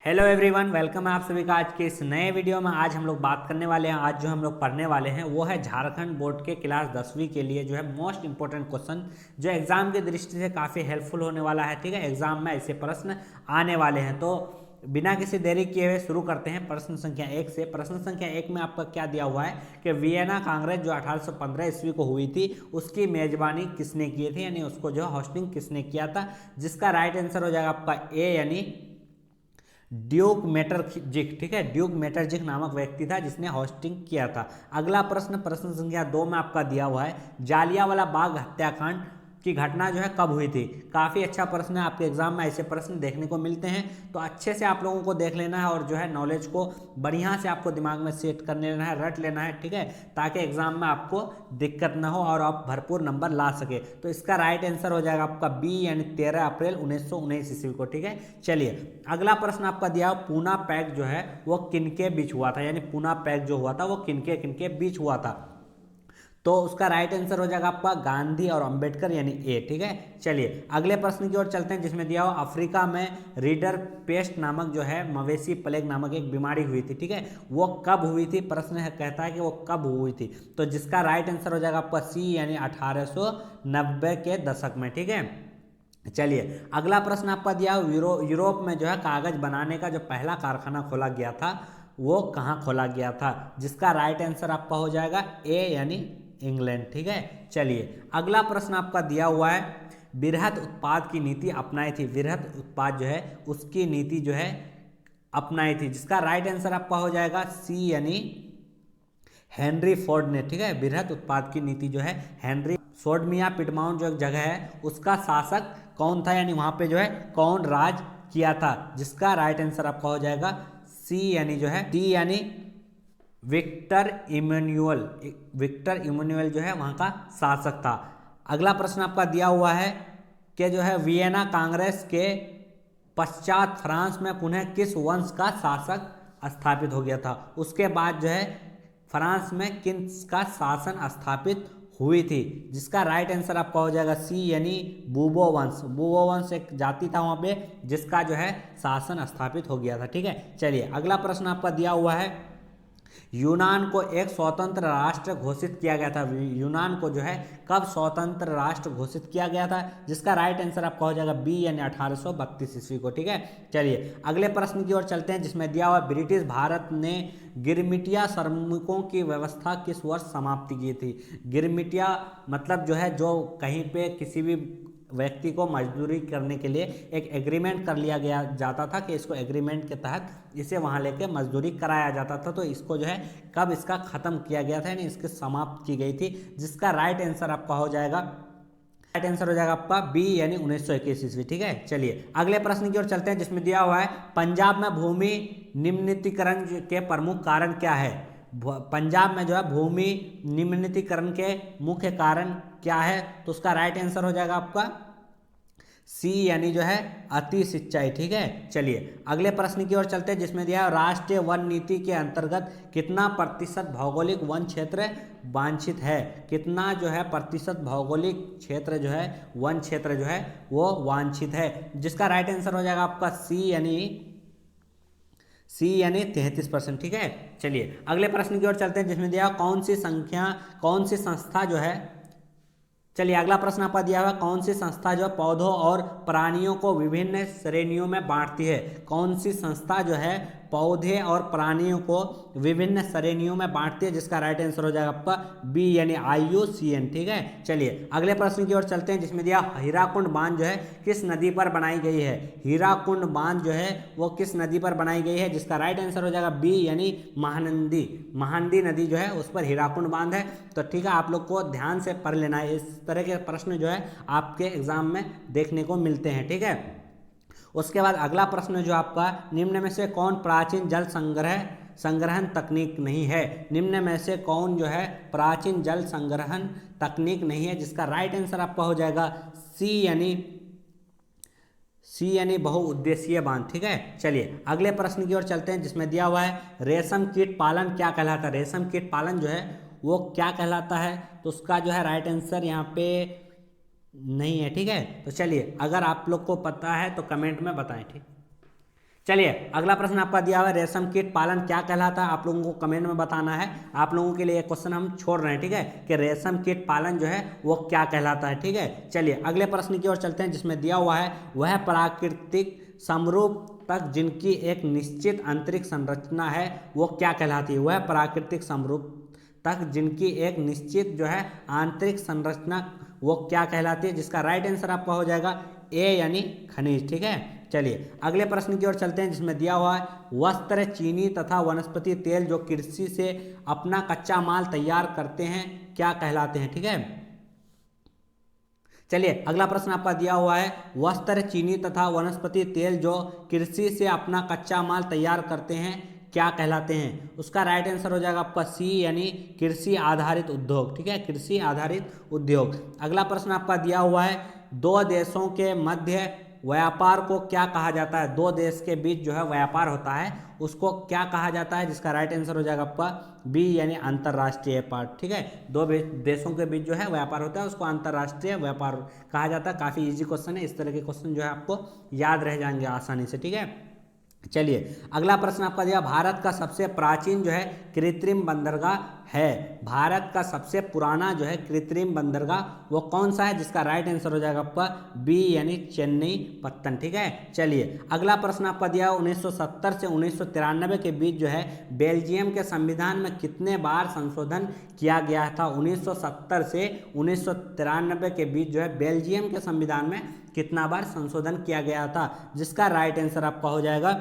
Hello everyone, welcome है आप सभी का आज के इस नए वीडियो में। आज हम लोग बात करने वाले हैं, आज जो हम लोग पढ़ने वाले हैं वो है झारखंड बोर्ड के क्लास 10वीं के लिए जो है मोस्ट इंपॉर्टेंट क्वेश्चन, जो एग्जाम की दृष्टि से काफ़ी हेल्पफुल होने वाला है। ठीक है, एग्जाम में ऐसे प्रश्न आने वाले हैं। तो बिना किसी देरी किए हुए शुरू करते हैं प्रश्न संख्या 1 से। प्रश्न संख्या 1 में आपका क्या दिया हुआ है कि वियना कांग्रेस जो 1815 ईस्वी को हुई थी उसकी मेजबानी किसने की थी, यानी उसको जो होस्टिंग किसने किया था, जिसका राइट आंसर हो जाएगा आपका ए, यानी ड्यूक मेटरजिक। ठीक है, ड्यूक मेटरजिक नामक व्यक्ति था जिसने होस्टिंग किया था। अगला प्रश्न, प्रश्न संख्या 2 में आपका दिया हुआ है जालियांवाला बाग हत्याकांड की घटना जो है कब हुई थी। काफ़ी अच्छा प्रश्न है, आपके एग्जाम में ऐसे प्रश्न देखने को मिलते हैं, तो अच्छे से आप लोगों को देख लेना है और जो है नॉलेज को बढ़िया से आपको दिमाग में सेट कर लेना है, रट लेना है। ठीक है, ताकि एग्जाम में आपको दिक्कत ना हो और आप भरपूर नंबर ला सके। तो इसका राइट आंसर हो जाएगा आपका बी, यानी 13 अप्रैल 1919 ईस्वी को। ठीक है, चलिए अगला प्रश्न आपका दिया, पूना पैक्ट जो है वो किनके बीच हुआ था, यानी पूना पैक्ट जो हुआ था वो किनके किनके बीच हुआ था। तो उसका राइट आंसर हो जाएगा आपका गांधी और अंबेडकर, यानी ए। ठीक है, चलिए अगले प्रश्न की ओर चलते हैं जिसमें दिया हुआ अफ्रीका में रीडर पेस्ट नामक जो है मवेशी प्लेग नामक एक बीमारी हुई थी। ठीक है, वो कब हुई थी, प्रश्न है कहता है कि वो कब हुई थी। तो जिसका राइट आंसर हो जाएगा आपका सी, यानी 1890 के दशक में। ठीक है, चलिए अगला प्रश्न आपका दिया यूरोप में जो है कागज बनाने का जो पहला कारखाना खोला गया था वो कहाँ खोला गया था, जिसका राइट आंसर आपका हो जाएगा ए, यानी इंग्लैंड। ठीक है, चलिए अगला प्रश्न आपका दिया हुआ है वृहत उत्पाद की नीति अपनाई थी, वृहत उत्पाद जो है उसकी नीति जो है अपनाई थी, जिसका राइट आंसर आपका हो जाएगा सी, यानी हेनरी फोर्ड ने। ठीक है, वृहत उत्पाद की नीति जो है हेनरी फोर्ड मियाँ पिटमाउंट जो एक जगह है उसका शासक कौन था, यानी वहां पे जो है कौन राज किया था, जिसका राइट आंसर आपका हो जाएगा सी, यानी जो है डी, यानी विक्टर इमैनुअल। विक्टर इमैनुअल जो है वहां का शासक था। अगला प्रश्न आपका दिया हुआ है कि जो है वियना कांग्रेस के पश्चात फ्रांस में पुनः किस वंश का शासक स्थापित हो गया था। उसके बाद जो है फ्रांस में किन का शासन स्थापित हुई थी, जिसका राइट आंसर आपका हो जाएगा सी, यानी बूबो वंश। बूबो वंश एक जाति था वहां पे जिसका जो है शासन स्थापित हो गया था। ठीक है, चलिए अगला प्रश्न आपका दिया हुआ है यूनान को एक स्वतंत्र राष्ट्र घोषित किया गया था। यूनान को जो है कब स्वतंत्र राष्ट्र घोषित किया गया था, जिसका राइट आंसर आपका हो जाएगा बी, यानी 1832 ईस्वी को। ठीक है, चलिए अगले प्रश्न की ओर चलते हैं जिसमें दिया हुआ ब्रिटिश भारत ने गिरमिटिया श्रमिकों की व्यवस्था किस वर्ष समाप्ति की थी। गिरमिटिया मतलब जो है जो कहीं पे किसी भी व्यक्ति को मजदूरी करने के लिए एक एग्रीमेंट कर लिया गया जाता था कि इसको एग्रीमेंट के तहत इसे वहां लेके मजदूरी कराया जाता था। तो इसको जो है कब इसका खत्म किया गया था, यानी इसकी समाप्त की गई थी, जिसका राइट आंसर आपका हो जाएगा, राइट आंसर हो जाएगा आपका बी, यानी 1921 ईस्वी। ठीक है, चलिए अगले प्रश्न की ओर चलते हैं जिसमें दिया हुआ है पंजाब में भूमि निम्नीकरण के प्रमुख कारण क्या है। पंजाब में जो है भूमि निम्नीकरण के मुख्य कारण क्या है, तो उसका राइट आंसर हो जाएगा आपका सी, यानी जो है अति सिंचाई। ठीक है, चलिए अगले प्रश्न की ओर चलते हैं जिसमें दिया है राष्ट्रीय वन नीति के अंतर्गत कितना प्रतिशत भौगोलिक वन क्षेत्र वांछित है। कितना जो है प्रतिशत भौगोलिक क्षेत्र जो है वन क्षेत्र जो है वो वांछित है, जिसका राइट आंसर हो जाएगा आपका सी, यानी 33%। ठीक है, चलिए अगले प्रश्न की ओर चलते हैं जिसमें दिया कौन सी संस्था जो है, चलिए अगला प्रश्न आपका दिया हुआ कौन सी संस्था जो पौधों और प्राणियों को विभिन्न श्रेणियों में बांटती है। कौन सी संस्था जो है पौधे और प्राणियों को विभिन्न श्रेणियों में बांटती है, जिसका राइट आंसर हो जाएगा आपका बी, यानी IUCN। ठीक है, चलिए अगले प्रश्न की ओर चलते हैं जिसमें दिया हीराकुंड बांध जो है किस नदी पर बनाई गई है। हीराकुंड बांध जो है वो किस नदी पर बनाई गई है, जिसका राइट आंसर हो जाएगा बी, यानी महानंदी नदी जो है उस पर हीराकुंड बांध है। तो ठीक है, आप लोग को ध्यान से पढ़ लेना है, इस तरह के प्रश्न जो है आपके एग्जाम में देखने को मिलते हैं। ठीक है, उसके बाद अगला प्रश्न जो आपका निम्न में से कौन प्राचीन जल संग्रहण तकनीक नहीं है। निम्न में से कौन जो है प्राचीन जल संग्रहण तकनीक नहीं है, जिसका राइट आंसर आपका हो जाएगा सी, यानी बहुउद्देशीय बांध। ठीक है, चलिए अगले प्रश्न की ओर चलते हैं जिसमें दिया हुआ है रेशम कीट पालन क्या कहलाता है। रेशम कीट पालन जो है वो क्या कहलाता है, तो उसका जो है राइट आंसर यहाँ पे नहीं है। ठीक है, तो चलिए अगर आप लोग को पता है तो कमेंट में बताएं। ठीक। चलिए अगला प्रश्न आपका दिया हुआ है, रेशम कीट पालन क्या कहलाता है? आप लोगों को कमेंट में बताना है। आप लोगों के लिए एक क्वेश्चन हम छोड़ रहे हैं, ठीक है, कि रेशम कीट पालन जो है वो क्या कहलाता है, ठीक है। चलिए अगले प्रश्न की ओर चलते हैं, जिसमें दिया हुआ है वह प्राकृतिक समरूप तक जिनकी एक निश्चित आंतरिक संरचना है वो क्या कहलाती है? वह प्राकृतिक समरूप तक जिनकी एक निश्चित जो है आंतरिक संरचना वो क्या कहलाती है? जिसका राइट आंसर आपका हो जाएगा ए यानी खनिज, ठीक है। चलिए अगले प्रश्न की ओर चलते हैं, जिसमें दिया हुआ है वस्त्र, चीनी तथा वनस्पति तेल जो कृषि से अपना कच्चा माल तैयार करते हैं क्या कहलाते हैं, ठीक है। चलिए अगला प्रश्न आपका दिया हुआ है वस्त्र, चीनी तथा वनस्पति तेल जो कृषि से अपना कच्चा माल तैयार करते हैं क्या कहलाते हैं? उसका राइट आंसर हो जाएगा आपका सी यानी कृषि आधारित उद्योग, ठीक है, कृषि आधारित उद्योग। अगला प्रश्न आपका दिया हुआ है दो देशों के मध्य व्यापार को क्या कहा जाता है? दो देश के बीच जो है व्यापार होता है उसको क्या कहा जाता है? जिसका राइट आंसर हो जाएगा आपका बी यानी अंतरराष्ट्रीय व्यापार, ठीक है। दो देशों के बीच जो है व्यापार होता है उसको अंतरराष्ट्रीय व्यापार कहा जाता है। काफ़ी इजी क्वेश्चन है, इस तरह के क्वेश्चन जो है आपको याद रह जाएंगे आसानी से, ठीक है। चलिए अगला प्रश्न आपका दिया, भारत का सबसे प्राचीन जो है कृत्रिम बंदरगाह है, भारत का सबसे पुराना जो है कृत्रिम बंदरगाह वो कौन सा है? जिसका राइट आंसर हो जाएगा आपका बी यानी चेन्नई पत्तन, ठीक है। चलिए अगला प्रश्न आपका दिया 1970 से 1993 के बीच जो है बेल्जियम के संविधान में कितने बार संशोधन किया गया था? 1970 से 1993 के बीच जो है बेल्जियम के संविधान में कितना बार संशोधन किया गया था? जिसका राइट आंसर आपका हो जाएगा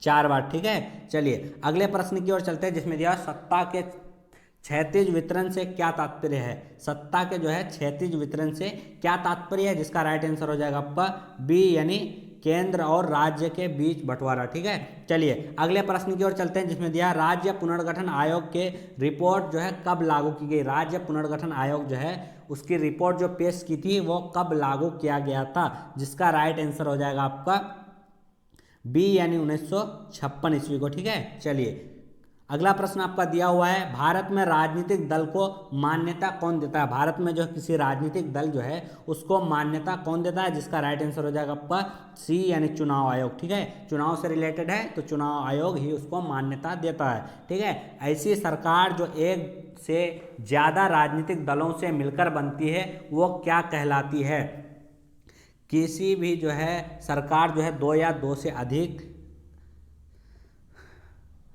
4 बार, ठीक है। चलिए अगले प्रश्न की ओर चलते हैं, जिसमें दिया सत्ता के क्षैतिज वितरण से क्या तात्पर्य है? सत्ता के जो है क्षैतिज वितरण से क्या तात्पर्य है? जिसका राइट आंसर हो जाएगा आपका बी यानी केंद्र और राज्य के बीच बंटवारा, ठीक है। चलिए अगले प्रश्न की ओर चलते हैं, जिसमें दिया राज्य पुनर्गठन आयोग के रिपोर्ट जो है कब लागू की गई? राज्य पुनर्गठन आयोग जो है उसकी रिपोर्ट जो पेश की थी वो कब लागू किया गया था? जिसका राइट आंसर हो जाएगा आपका बी यानी 1956 ईस्वी को, ठीक है। चलिए अगला प्रश्न आपका दिया हुआ है भारत में राजनीतिक दल को मान्यता कौन देता है? भारत में जो किसी राजनीतिक दल जो है उसको मान्यता कौन देता है? जिसका राइट आंसर हो जाएगा आपका सी यानी चुनाव आयोग, ठीक है। चुनाव से रिलेटेड है तो चुनाव आयोग ही उसको मान्यता देता है, ठीक है। ऐसी सरकार जो एक से ज़्यादा राजनीतिक दलों से मिलकर बनती है वो क्या कहलाती है? किसी भी जो है सरकार जो है दो या दो से अधिक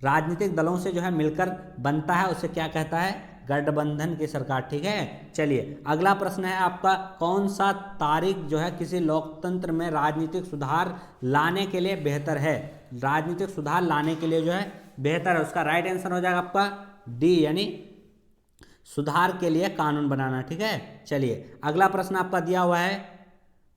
राजनीतिक दलों से जो है मिलकर बनता है उसे क्या कहता है? गठबंधन की सरकार, ठीक है। चलिए अगला प्रश्न है आपका कौन सा तारीख जो है किसी लोकतंत्र में राजनीतिक सुधार लाने के लिए बेहतर है? राजनीतिक सुधार लाने के लिए जो है बेहतर है, उसका राइट आंसर हो जाएगा आपका डी यानी सुधार के लिए कानून बनाना, ठीक है। चलिए अगला प्रश्न आपका दिया हुआ है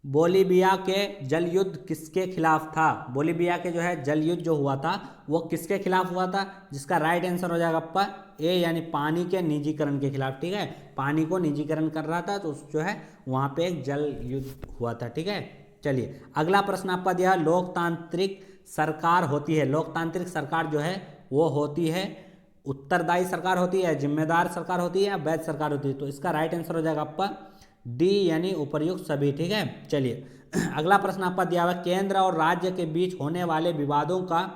बोलीविया के जल युद्ध किसके खिलाफ था? बोलीविया के जो है जल युद्ध जो हुआ था वो किसके खिलाफ हुआ था? जिसका राइट आंसर हो जाएगा आपका ए यानी पानी के निजीकरण के खिलाफ, ठीक है। पानी को निजीकरण कर रहा था तो जो है वहाँ पे एक जल युद्ध हुआ था, ठीक है। चलिए अगला प्रश्न आपका दिया लोकतांत्रिक सरकार होती है, लोकतांत्रिक सरकार जो है वो होती है उत्तरदायी सरकार होती है, जिम्मेदार सरकार होती है या वैध सरकार होती है? तो इसका राइट आंसर हो जाएगा आपका डी यानी उपर्युक्त सभी, ठीक है। चलिए अगला प्रश्न आपका दिया हुआ केंद्र और राज्य के बीच होने वाले विवादों का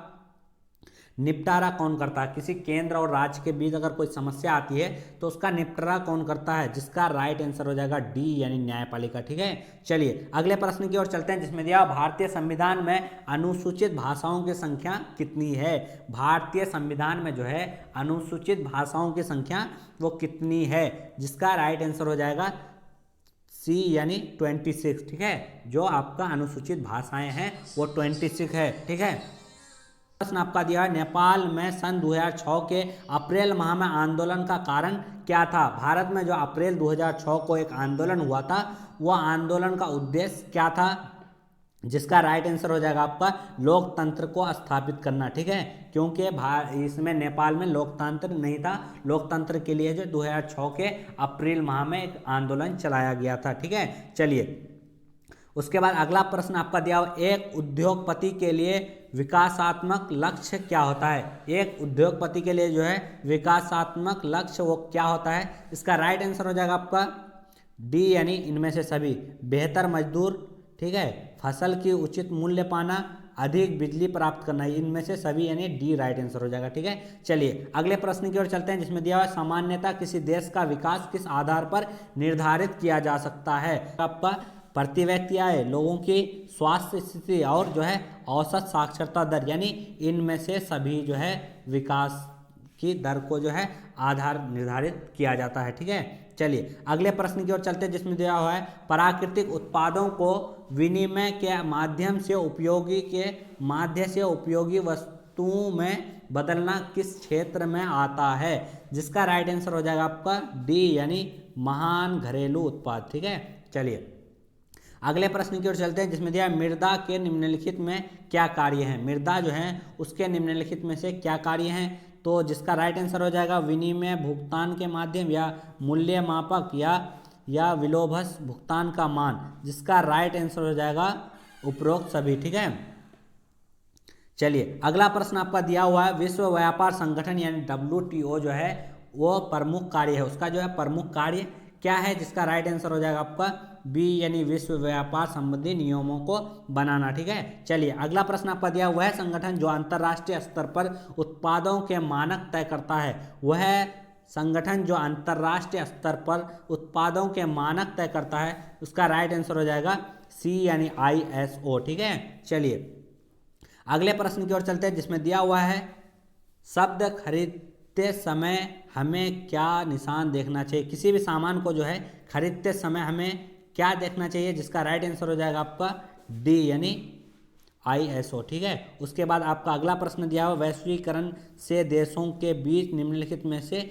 निपटारा कौन करता है? किसी केंद्र और राज्य के बीच अगर कोई समस्या आती है तो उसका निपटारा कौन करता है? जिसका राइट आंसर हो जाएगा डी यानी न्यायपालिका, ठीक है। चलिए अगले प्रश्न की ओर चलते हैं, जिसमें दिया भारतीय संविधान में अनुसूचित भाषाओं की संख्या कितनी है? भारतीय संविधान में जो है अनुसूचित भाषाओं की संख्या वो कितनी है? जिसका राइट आंसर हो जाएगा सी यानी 26, ठीक है। जो आपका अनुसूचित भाषाएं हैं वो 26 है, ठीक है। प्रश्न आपका दिया है नेपाल में सन 2006 के अप्रैल माह में आंदोलन का कारण क्या था? भारत में जो अप्रैल 2006 को एक आंदोलन हुआ था वो आंदोलन का उद्देश्य क्या था? जिसका राइट आंसर हो जाएगा आपका लोकतंत्र को स्थापित करना, ठीक है। क्योंकि इसमें नेपाल में लोकतंत्र नहीं था, लोकतंत्र के लिए जो 2006 के अप्रैल माह में एक आंदोलन चलाया गया था, ठीक है। चलिए उसके बाद अगला प्रश्न आपका दिया हुआ एक उद्योगपति के लिए विकासात्मक लक्ष्य क्या होता है? एक उद्योगपति के लिए जो है विकासात्मक लक्ष्य वो क्या होता है? इसका राइट आंसर हो जाएगा आपका डी यानी इनमें से सभी, बेहतर मजदूर, ठीक है, फसल की उचित मूल्य पाना, अधिक बिजली प्राप्त करना, इनमें से सभी यानी डी राइट आंसर हो जाएगा। ठीक है, चलिए अगले प्रश्न की ओर चलते हैं, जिसमें दिया हुआ है सामान्यतः किसी देश का विकास किस आधार पर निर्धारित किया जा सकता है। आपका प्रति व्यक्ति आय, लोगों की स्वास्थ्य स्थिति और जो है औसत साक्षरता दर, यानी इनमें से सभी जो है विकास की दर को जो है आधार निर्धारित किया जाता है। ठीक है, चलिए अगले प्रश्न की ओर चलते हैं, जिसमें दिया हुआ है प्राकृतिक उत्पादों को विनिमय के माध्यम से उपयोगी वस्तुओं में बदलना किस क्षेत्र में आता है। जिसका राइट आंसर हो जाएगा आपका डी यानी महान घरेलू उत्पाद। ठीक है, चलिए अगले प्रश्न की ओर चलते हैं, जिसमें दिया मृदा के निम्नलिखित में क्या कार्य है। मृदा जो है उसके निम्नलिखित में से क्या कार्य हैं, तो जिसका राइट आंसर हो जाएगा विनिमय, भुगतान के माध्यम या मूल्य मापक या विलोभस भुगतान का मान। जिसका राइट आंसर हो जाएगा उपरोक्त सभी। ठीक है, चलिए अगला प्रश्न आपका दिया हुआ है विश्व व्यापार संगठन यानी WTO जो है वो प्रमुख कार्य है, उसका जो है प्रमुख कार्य क्या है। जिसका राइट आंसर हो जाएगा आपका बी यानी विश्व व्यापार संबंधी नियमों को बनाना। ठीक है, चलिए अगला प्रश्न आपका दिया हुआ है संगठन जो अंतर्राष्ट्रीय स्तर पर उत्पादों के मानक तय करता है। वह संगठन जो अंतर्राष्ट्रीय स्तर पर उत्पादों के मानक तय करता है, उसका राइट आंसर हो जाएगा सी यानी ISO। ठीक है, चलिए अगले प्रश्न की ओर चलते हैं, जिसमें दिया हुआ है शब्द खरीदते समय हमें क्या निशान देखना चाहिए। किसी भी सामान को जो है खरीदते समय हमें क्या देखना चाहिए। जिसका राइट आंसर हो जाएगा आपका डी यानी ISO। ठीक है, उसके बाद आपका अगला प्रश्न दिया हुआ वैश्वीकरण से देशों के बीच निम्नलिखित में से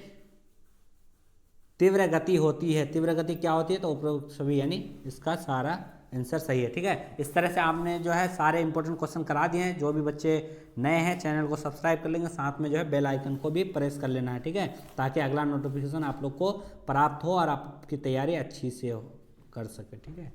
तीव्र गति होती है। तीव्र गति क्या होती है, तो उपरोक्त सभी यानी इसका सारा आंसर सही है। ठीक है, इस तरह से आपने जो है सारे इंपॉर्टेंट क्वेश्चन करा दिए हैं। जो भी बच्चे नए हैं चैनल को सब्सक्राइब कर लेंगे, साथ में जो है बेल आइकन को भी प्रेस कर लेना है। ठीक है, ताकि अगला नोटिफिकेशन आप लोग को प्राप्त हो और आपकी तैयारी अच्छी से कर सके। ठीक है।